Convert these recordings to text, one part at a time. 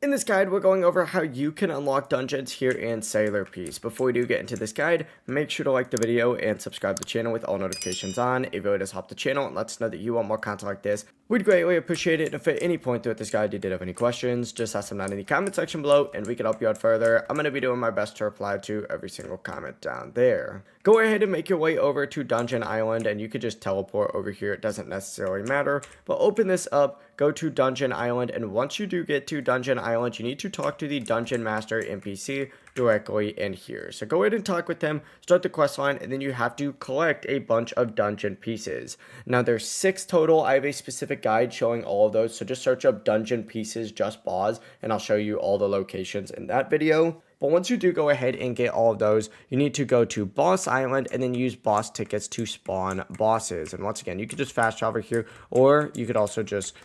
In this guide, we're going over how you can unlock dungeons here in Sailor Peace. Before we do get into this guide, make sure to like the video and subscribe to the channel with all notifications on. It really does help the channel and lets us know that you want more content like this. We'd greatly appreciate it if at any point throughout this guide you did have any questions, just ask them down in the comment section below and we can help you out further. I'm going to be doing my best to reply to every single comment down there. Go ahead and make your way over to Dungeon Island and you could just teleport over here. It doesn't necessarily matter, but open this up, go to Dungeon Island, and once you do get to Dungeon Island, you need to talk to the Dungeon Master NPC directly in here. So go ahead and talk with them, start the quest line, and then you have to collect a bunch of dungeon pieces. Now there's 6 total. I have a specific guide showing all of those, so just search up dungeon pieces just pause and I'll show you all the locations in that video. But once you do go ahead and get all of those, you need to go to Boss Island and then use boss tickets to spawn bosses. And once again, you could just fast travel here, or you could also just,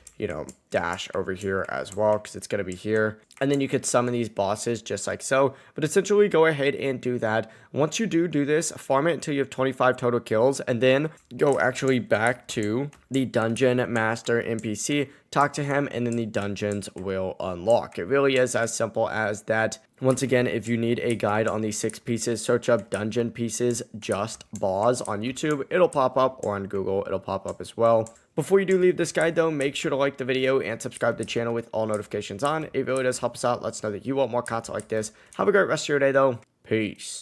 dash over here as well, because it's going to be here. And then you could summon these bosses just like so. But essentially, go ahead and do that. Once you do this, farm it until you have 25 total kills, and then go actually back to the Dungeon Master NPC, talk to him, and then the dungeons will unlock. It really is as simple as that. Once again, if you need a guide on these 6 pieces, search up dungeon pieces just boss on YouTube. It'll pop up, or on Google, it'll pop up as well. Before you do leave this guide though, make sure to like the video and subscribe to the channel with all notifications on. It really does help us out. Let us know that you want more content like this. Have a great rest of your day though. Peace.